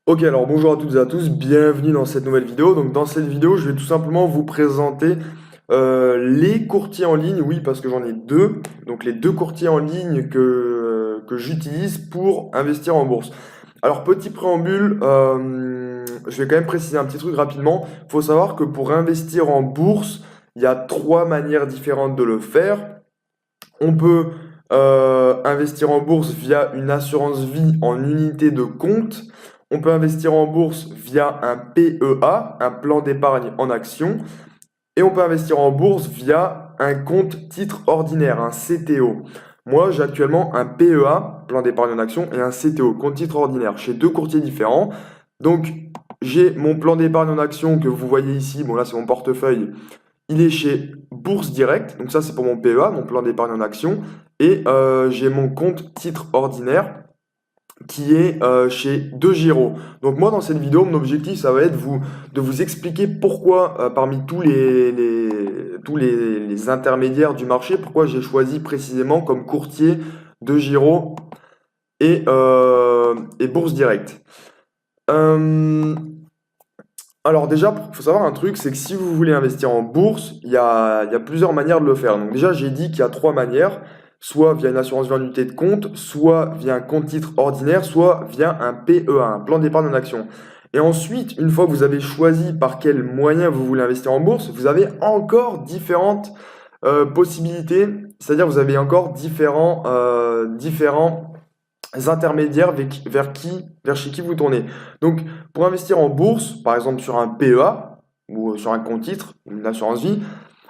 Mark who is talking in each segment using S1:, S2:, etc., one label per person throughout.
S1: Ok, alors bonjour à toutes et à tous, bienvenue dans cette nouvelle vidéo. Donc dans cette vidéo, je vais tout simplement vous présenter les courtiers en ligne, oui, parce que j'en ai deux. Donc les deux courtiers en ligne que j'utilise pour investir en bourse. Alors petit préambule, je vais quand même préciser un petit truc rapidement. Il faut savoir que pour investir en bourse, il y a trois manières différentes de le faire. On peut investir en bourse via une assurance vie en unité de compte. On peut investir en bourse via un PEA, un plan d'épargne en action. Et on peut investir en bourse via un compte titre ordinaire, un CTO. Moi, j'ai actuellement un PEA, plan d'épargne en action, et un CTO, compte titre ordinaire, chez deux courtiers différents. Donc, j'ai mon plan d'épargne en action que vous voyez ici. Bon, là, c'est mon portefeuille. Il est chez Bourse Direct, donc ça c'est pour mon PEA, mon plan d'épargne en action, et j'ai mon compte titre ordinaire qui est chez DeGiro. Donc moi dans cette vidéo, mon objectif ça va être de vous expliquer pourquoi parmi tous les intermédiaires du marché, pourquoi j'ai choisi précisément comme courtier DeGiro et Bourse Direct. Euh, alors déjà, il faut savoir un truc, c'est que si vous voulez investir en bourse, il y a plusieurs manières de le faire. Donc déjà, j'ai dit qu'il y a trois manières, soit via une assurance vie en unité de compte, soit via un compte titre ordinaire, soit via un PEA, un plan d'épargne en action. Et ensuite, une fois que vous avez choisi par quel moyen vous voulez investir en bourse, vous avez encore différentes possibilités, c'est-à-dire vous avez encore différents intermédiaires vers chez qui vous tournez. Donc, pour investir en bourse, par exemple sur un PEA ou sur un compte titre, une assurance vie,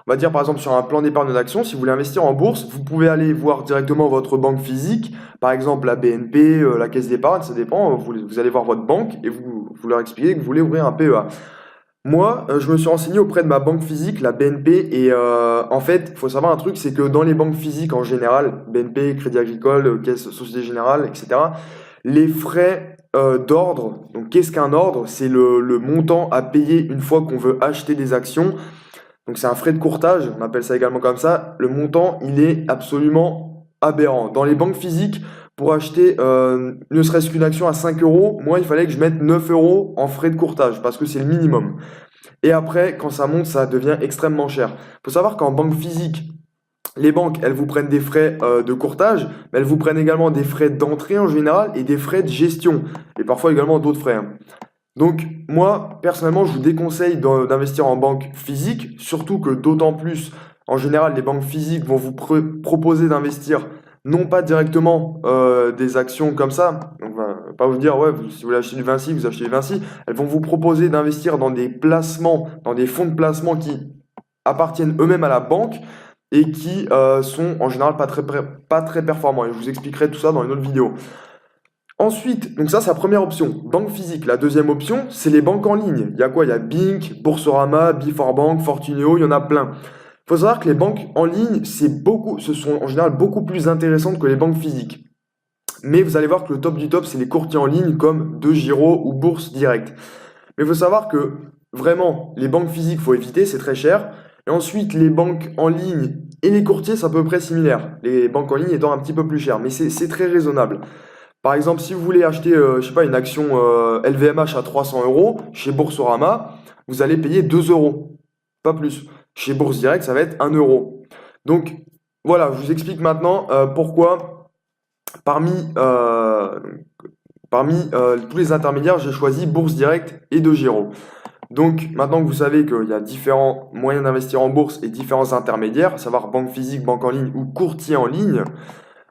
S1: on va dire par exemple sur un plan d'épargne d'action, si vous voulez investir en bourse, vous pouvez aller voir directement votre banque physique, par exemple la BNP, la caisse d'épargne, ça dépend, vous allez voir votre banque et vous leur expliquez que vous voulez ouvrir un PEA. Moi, je me suis renseigné auprès de ma banque physique, la BNP, et en fait, il faut savoir un truc, c'est que dans les banques physiques en général, BNP, Crédit Agricole, Caisse Société Générale, etc., les frais d'ordre, donc qu'est-ce qu'un ordre? C'est le montant à payer une fois qu'on veut acheter des actions. Donc c'est un frais de courtage, on appelle ça également comme ça. Le montant, il est absolument aberrant. Dans les banques physiques, pour acheter ne serait-ce qu'une action à 5 euros, moi, il fallait que je mette 9 euros en frais de courtage parce que c'est le minimum. Et après, quand ça monte, ça devient extrêmement cher. Il faut savoir qu'en banque physique, les banques, elles vous prennent des frais de courtage, mais elles vous prennent également des frais d'entrée en général et des frais de gestion. Et parfois également d'autres frais, hein. Donc, moi, personnellement, je vous déconseille d'investir en banque physique, surtout que d'autant plus, en général, les banques physiques vont vous proposer d'investir non pas directement des actions comme ça, donc pas vous dire, ouais, si vous voulez acheter du Vinci, vous achetez du Vinci, elles vont vous proposer d'investir dans des placements, dans des fonds de placement qui appartiennent eux-mêmes à la banque et qui sont en général pas très performants. Et je vous expliquerai tout ça dans une autre vidéo. Ensuite, donc ça c'est la première option, banque physique. La deuxième option, c'est les banques en ligne. Il y a quoi? Il y a Bink, Boursorama, Before Fortuneo, il y en a plein. Il faut savoir que les banques en ligne, ce sont en général beaucoup plus intéressantes que les banques physiques. Mais vous allez voir que le top du top, c'est les courtiers en ligne comme DeGiro ou Bourse Direct. Mais il faut savoir que vraiment, les banques physiques, faut éviter, c'est très cher. Et ensuite, les banques en ligne et les courtiers, c'est à peu près similaire. Les banques en ligne étant un petit peu plus chères, mais c'est très raisonnable. Par exemple, si vous voulez acheter, je sais pas, une action LVMH à 300 euros, chez Boursorama, vous allez payer 2 euros, pas plus. Chez Bourse Direct, ça va être 1 euro. Donc, voilà, je vous explique maintenant pourquoi parmi, euh, parmi tous les intermédiaires, j'ai choisi Bourse Direct et DeGiro. Donc, maintenant que vous savez qu'il y a différents moyens d'investir en bourse et différents intermédiaires, à savoir banque physique, banque en ligne ou courtier en ligne,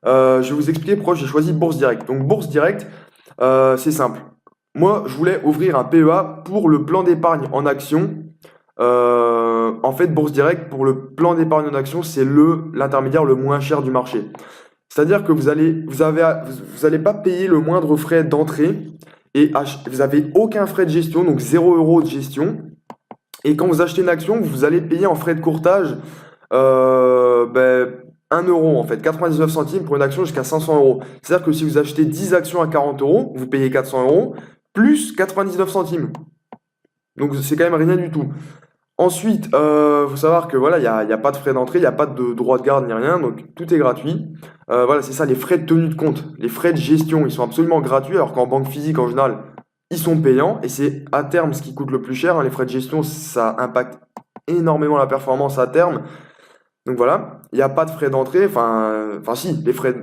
S1: je vais vous expliquer pourquoi j'ai choisi Bourse Direct. Donc Bourse Direct, c'est simple. Moi, je voulais ouvrir un PEA pour le plan d'épargne en action. En fait, Bourse Direct, pour le plan d'épargne en action, c'est l'intermédiaire le moins cher du marché. C'est-à-dire que vous allez pas payer le moindre frais d'entrée et vous avez aucun frais de gestion, donc 0 € de gestion. Et quand vous achetez une action, vous allez payer en frais de courtage ben, 1 euro en fait, 99 centimes pour une action jusqu'à 500 euros. C'est-à-dire que si vous achetez 10 actions à 40 euros, vous payez 400 euros plus 99 centimes. Donc c'est quand même rien du tout. Ensuite, faut savoir que voilà, il y a pas de frais d'entrée, il n'y a pas de droit de garde ni rien, donc tout est gratuit. Voilà, c'est ça, les frais de tenue de compte, les frais de gestion, ils sont absolument gratuits, alors qu'en banque physique en général, ils sont payants et c'est à terme ce qui coûte le plus cher, hein. Les frais de gestion, ça impacte énormément la performance à terme. Donc voilà, il n'y a pas de frais d'entrée, enfin si, les frais,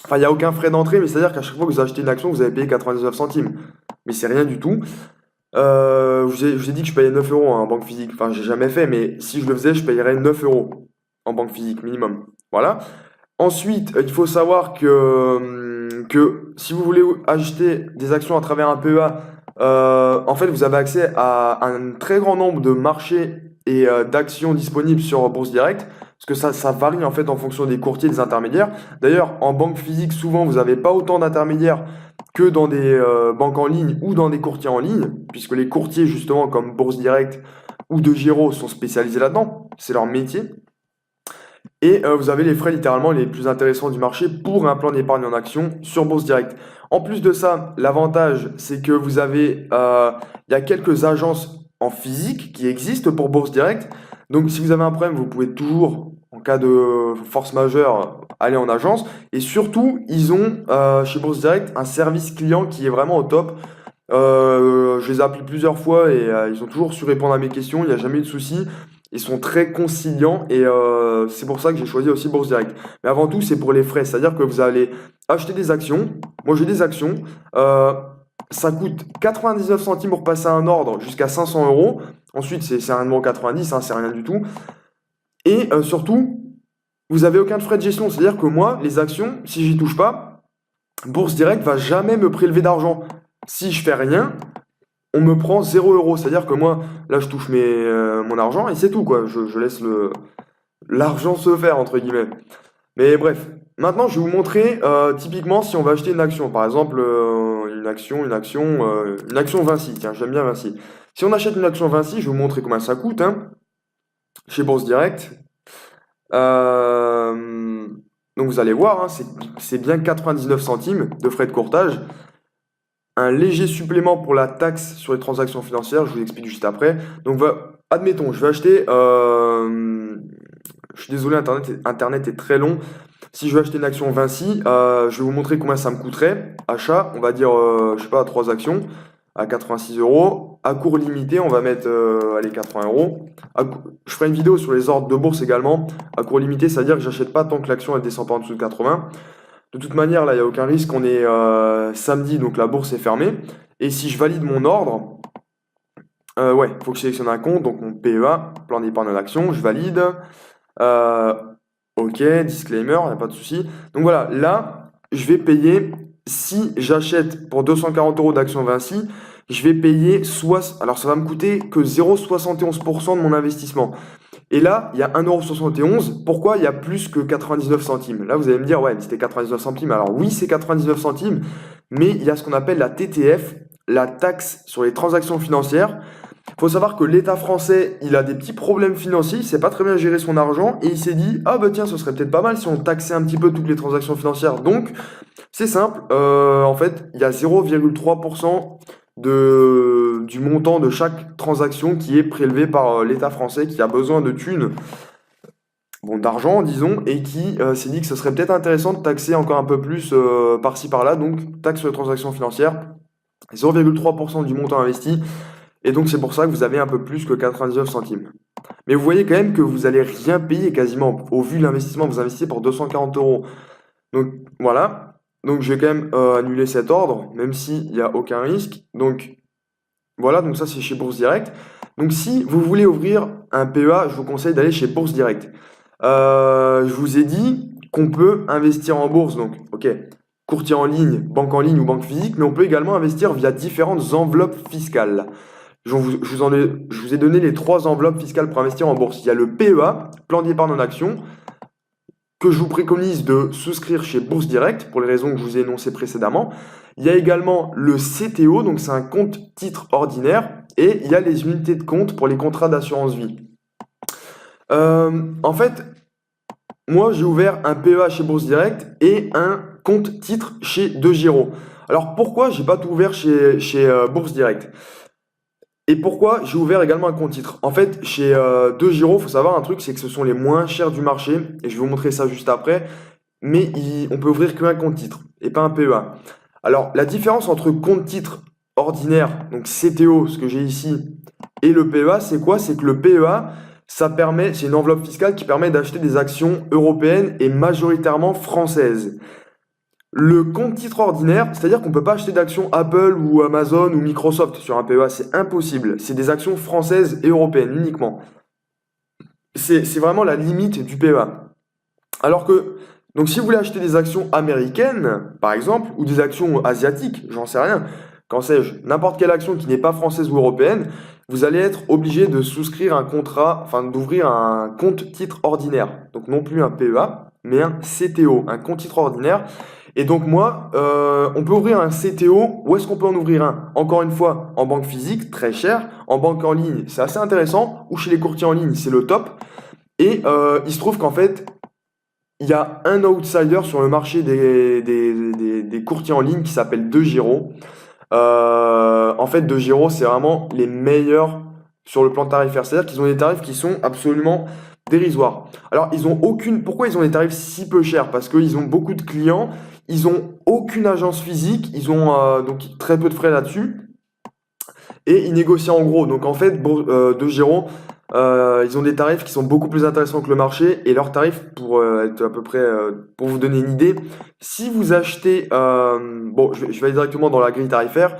S1: enfin il n'y a aucun frais d'entrée, mais c'est-à-dire qu'à chaque fois que vous achetez une action, vous avez payé 99 centimes. Mais c'est rien du tout. Je vous ai dit que je payais 9 euros, hein, en banque physique. Enfin, j'ai jamais fait, mais si je le faisais, je payerais 9 euros en banque physique minimum. Voilà. Ensuite, il faut savoir que si vous voulez acheter des actions à travers un PEA, en fait, vous avez accès à un très grand nombre de marchés et d'actions disponibles sur Bourse Direct, parce que ça varie en fait en fonction des courtiers et des intermédiaires. D'ailleurs, en banque physique, souvent, vous n'avez pas autant d'intermédiaires que dans des banques en ligne ou dans des courtiers en ligne, puisque les courtiers, justement, comme Bourse Direct ou De Giro, sont spécialisés là-dedans. C'est leur métier. Et vous avez les frais littéralement les plus intéressants du marché pour un plan d'épargne en action sur Bourse Direct. En plus de ça, l'avantage, c'est que il y a quelques agences en physique qui existent pour Bourse Direct. Donc si vous avez un problème, vous pouvez toujours, en cas de force majeure, aller en agence. Et surtout, ils ont chez Bourse Direct un service client qui est vraiment au top. Je les ai appelés plusieurs fois et ils ont toujours su répondre à mes questions. Il n'y a jamais eu de souci. Ils sont très conciliants et c'est pour ça que j'ai choisi aussi Bourse Direct. Mais avant tout, c'est pour les frais. C'est-à-dire que vous allez acheter des actions. Moi, j'ai des actions. Ça coûte 99 centimes pour passer un ordre jusqu'à 500 euros. Ensuite, c'est 1,90 €, hein, c'est rien du tout. Et surtout, vous n'avez aucun frais de gestion. C'est-à-dire que moi, les actions, si j'y touche pas, Bourse Direct va jamais me prélever d'argent. Si je fais rien, on me prend 0 euros. C'est-à-dire que moi, là, je touche mon argent et c'est tout, quoi. Je laisse l'argent se faire, entre guillemets. Mais bref, maintenant, je vais vous montrer typiquement si on va acheter une action. Par exemple, une action Vinci. Tiens, j'aime bien Vinci. Si on achète une action Vinci, je vais vous montrer combien ça coûte, hein, chez Bourse Direct. Donc vous allez voir, hein, c'est bien 99 centimes de frais de courtage. Un léger supplément pour la taxe sur les transactions financières, je vous explique juste après. Donc admettons, je vais acheter, je suis désolé, Internet est très long. Si je veux acheter une action Vinci, je vais vous montrer combien ça me coûterait. Achat, on va dire, je sais pas, 3 actions à 86 euros. À cours limité, on va mettre, allez, 80 euros. Je ferai une vidéo sur les ordres de bourse également. À cours limité, c'est-à-dire que j'achète pas tant que l'action elle descend pas en dessous de 80. De toute manière, là, il n'y a aucun risque. On est samedi, donc la bourse est fermée. Et si je valide mon ordre, ouais, il faut que je sélectionne un compte. Donc mon PEA, plan d'épargne en action, je valide. Ok, disclaimer, il n'y a pas de souci. Donc voilà, là, je vais payer, si j'achète pour 240 euros d'actions Vinci, je vais payer alors ça va me coûter que 0,71% de mon investissement. Et là, il y a 1,71 €. Pourquoi il y a plus que 99 centimes? Là, vous allez me dire, ouais, mais c'était 99 centimes. Alors oui, c'est 99 centimes, mais il y a ce qu'on appelle la TTF, la taxe sur les transactions financières. Il faut savoir que l'État français, il a des petits problèmes financiers, il sait pas très bien gérer son argent et il s'est dit, ah bah tiens, ce serait peut-être pas mal si on taxait un petit peu toutes les transactions financières. Donc, c'est simple, en fait, il y a 0,3% du montant de chaque transaction qui est prélevé par l'État français qui a besoin de thunes, bon, d'argent, disons, et qui s'est dit que ce serait peut-être intéressant de taxer encore un peu plus par-ci par-là, donc taxe sur les transactions financières, 0,3% du montant investi. Et donc c'est pour ça que vous avez un peu plus que 99 centimes. Mais vous voyez quand même que vous allez rien payer quasiment. Au vu de l'investissement, vous investissez pour 240 euros. Donc voilà. Donc je vais quand même annuler cet ordre, même s'il n'y a aucun risque. Donc voilà, donc ça c'est chez Bourse Direct. Donc si vous voulez ouvrir un PEA, je vous conseille d'aller chez Bourse Direct. Je vous ai dit qu'on peut investir en bourse, donc ok, courtier en ligne ou banque physique, mais on peut également investir via différentes enveloppes fiscales. Je vous ai donné les 3 enveloppes fiscales pour investir en bourse. Il y a le PEA, plan d'épargne en action, que je vous préconise de souscrire chez Bourse Direct, pour les raisons que je vous ai énoncées précédemment. Il y a également le CTO, donc c'est un compte titre ordinaire, et il y a les unités de compte pour les contrats d'assurance vie. En fait, moi j'ai ouvert un PEA chez Bourse Direct et un compte titre chez De Giro. Alors pourquoi j'ai pas tout ouvert chez Bourse Direct? Et pourquoi j'ai ouvert également un compte titre? En fait, chez De Giro, il faut savoir un truc, c'est que ce sont les moins chers du marché, et je vais vous montrer ça juste après, mais on peut ouvrir qu'un compte titre, et pas un PEA. Alors, la différence entre compte titre ordinaire, donc CTO, ce que j'ai ici, et le PEA, c'est quoi? C'est que le PEA, c'est une enveloppe fiscale qui permet d'acheter des actions européennes et majoritairement françaises. Le compte titre ordinaire, c'est-à-dire qu'on ne peut pas acheter d'actions Apple ou Amazon ou Microsoft sur un PEA, c'est impossible. C'est des actions françaises et européennes uniquement. C'est vraiment la limite du PEA. Alors que, donc si vous voulez acheter des actions américaines, par exemple, ou des actions asiatiques, j'en sais rien, qu'en sais-je, n'importe quelle action qui n'est pas française ou européenne, vous allez être obligé de souscrire un contrat, enfin d'ouvrir un compte titre ordinaire. Donc non plus un PEA, mais un CTO, un compte titre ordinaire. Et donc moi, on peut ouvrir un CTO. Où est-ce qu'on peut en ouvrir un? Encore une fois, en banque physique, très cher. En banque en ligne, c'est assez intéressant. Ou chez les courtiers en ligne, c'est le top. Et il se trouve qu'en fait, il y a un outsider sur le marché des courtiers en ligne qui s'appelle DeGiro. En fait, DeGiro, c'est vraiment les meilleurs sur le plan tarifaire. C'est-à-dire qu'ils ont des tarifs qui sont absolument dérisoires. Alors, ils ont aucune. Pourquoi ils ont des tarifs si peu chers? Parce qu'ils ont beaucoup de clients, ils ont aucune agence physique, ils ont donc très peu de frais là-dessus et ils négocient en gros. Donc en fait, DeGiro, ils ont des tarifs qui sont beaucoup plus intéressants que le marché et leurs tarifs, pour être à peu près, pour vous donner une idée, si vous achetez, bon, je vais aller directement dans la grille tarifaire,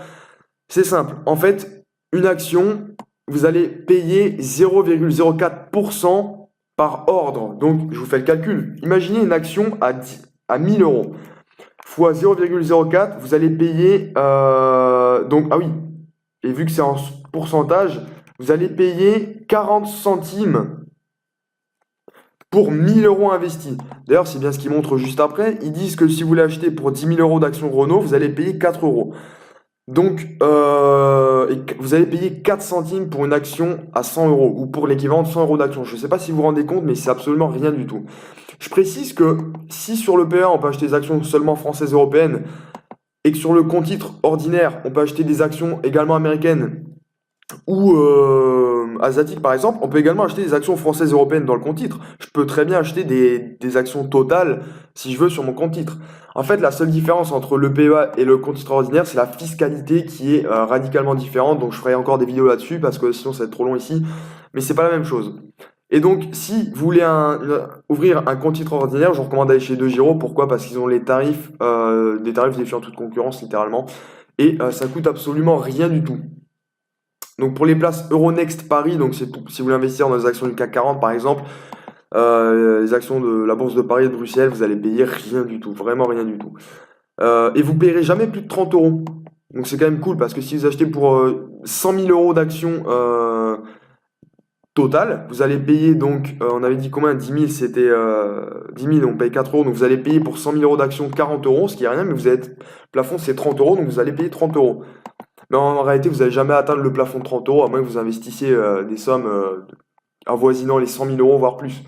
S1: c'est simple. En fait, une action, vous allez payer 0,04% par ordre. Donc, je vous fais le calcul. Imaginez une action à 1000 euros fois 0,04, vous allez payer, donc, ah oui, et vu que c'est en pourcentage, vous allez payer 40 centimes pour 1000 euros investis. D'ailleurs, c'est bien ce qu'ils montrent juste après. Ils disent que si vous voulez acheter pour 10 000 euros d'actions Renault, vous allez payer 4 euros. Donc, vous allez payer 4 centimes pour une action à 100 euros ou pour l'équivalent de 100 euros d'action. Je ne sais pas si vous vous rendez compte, mais c'est absolument rien du tout. Je précise que si sur le PEA, on peut acheter des actions seulement françaises et européennes et que sur le compte titre ordinaire, on peut acheter des actions également américaines ou asiatiques par exemple, on peut également acheter des actions françaises et européennes dans le compte titre. Je peux très bien acheter des actions totales si je veux sur mon compte titre. En fait, la seule différence entre le PEA et le compte titre ordinaire, c'est la fiscalité qui est radicalement différente. Donc je ferai encore des vidéos là-dessus parce que sinon ça va être trop long ici. Mais c'est pas la même chose. Et donc, si vous voulez ouvrir un compte titre ordinaire, je vous recommande d'aller chez DeGiro. Pourquoi? Parce qu'ils ont les tarifs, des tarifs défiant toute concurrence, littéralement. Et ça coûte absolument rien du tout. Donc, pour les places Euronext Paris, donc si vous voulez investir dans les actions du CAC 40, par exemple, les actions de la Bourse de Paris et de Bruxelles, vous allez payer rien du tout, vraiment rien du tout. Et vous payerez jamais plus de 30 euros. Donc, c'est quand même cool parce que si vous achetez pour 100 000 euros d'actions, total, vous allez payer donc, on avait dit combien? 10 000, c'était 10 000, on paye 4 euros, donc vous allez payer pour 100 000 euros d'actions 40 euros, ce qui est rien, mais le plafond c'est 30 euros, donc vous allez payer 30 euros. Mais en réalité, vous n'allez jamais atteindre le plafond de 30 euros, à moins que vous investissiez des sommes avoisinant les 100 000 euros, voire plus,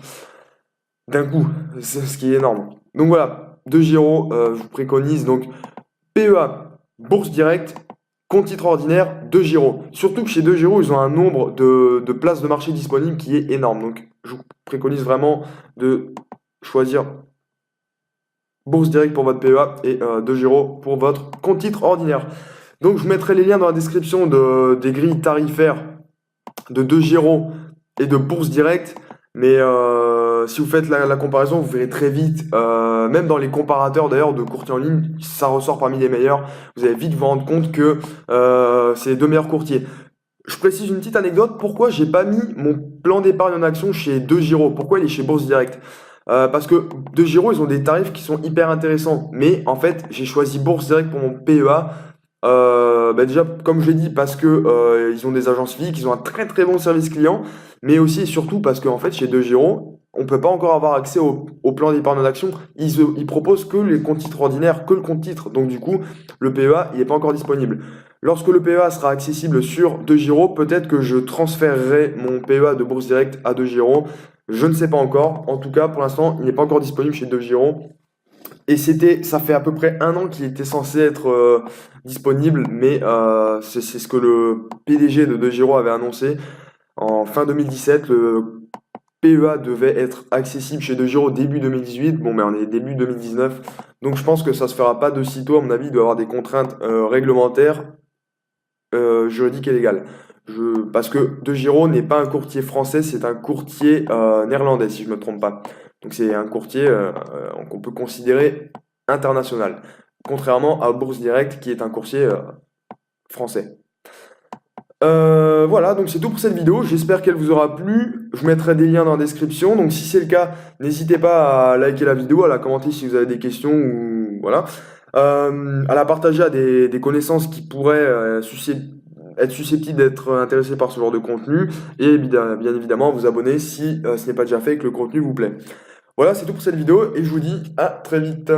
S1: d'un coup, c'est ce qui est énorme. Donc voilà, DeGiro, je vous préconise donc PEA, Bourse Directe, compte titre ordinaire, DeGiro. Surtout que chez DeGiro, ils ont un nombre de places de marché disponibles qui est énorme. Donc, je vous préconise vraiment de choisir Bourse Directe pour votre PEA et DeGiro pour votre compte titre ordinaire. Donc, je vous mettrai les liens dans la description des grilles tarifaires de DeGiro et de Bourse Directe. Mais si vous faites la comparaison, vous verrez très vite, même dans les comparateurs d'ailleurs de courtiers en ligne, ça ressort parmi les meilleurs. Vous allez vite vous rendre compte que c'est les deux meilleurs courtiers. Je précise une petite anecdote, pourquoi j'ai pas mis mon plan d'épargne en action chez DeGiro? Pourquoi il est chez Bourse Direct? Parce que DeGiro, ils ont des tarifs qui sont hyper intéressants. Mais en fait, j'ai choisi Bourse Direct pour mon PEA. Déjà, comme je l'ai dit, parce que ils ont des agences physiques, ils ont un très très bon service client, mais aussi et surtout parce qu'en fait, chez DeGiro, on peut pas encore avoir accès au plan d'épargne en action. Ils proposent que les comptes titres ordinaires, que le compte titre. Donc du coup, le PEA, il n'est pas encore disponible. Lorsque le PEA sera accessible sur DeGiro, peut-être que je transférerai mon PEA de Bourse Direct à DeGiro. Je ne sais pas encore. En tout cas, pour l'instant, il n'est pas encore disponible chez DeGiro. Et ça fait à peu près un an qu'il était censé être disponible, mais c'est ce que le PDG de DeGiro avait annoncé. En fin 2017, le PEA devait être accessible chez DeGiro début 2018. Bon, mais on est début 2019. Donc je pense que ça se fera pas de sitôt. À mon avis, il doit y avoir des contraintes réglementaires. juridique et légal. Parce que De Giro n'est pas un courtier français, c'est un courtier néerlandais, si je me trompe pas. Donc c'est un courtier qu'on peut considérer international, contrairement à Bourse Direct qui est un courtier français. Voilà, donc c'est tout pour cette vidéo. J'espère qu'elle vous aura plu. Je mettrai des liens dans la description. Donc si c'est le cas, n'hésitez pas à liker la vidéo, à la commenter si vous avez des questions ou voilà. À la partager à des connaissances qui pourraient être susceptibles d'être intéressés par ce genre de contenu. Et bien évidemment, vous abonner si ce n'est pas déjà fait et que le contenu vous plaît. Voilà, c'est tout pour cette vidéo et je vous dis à très vite.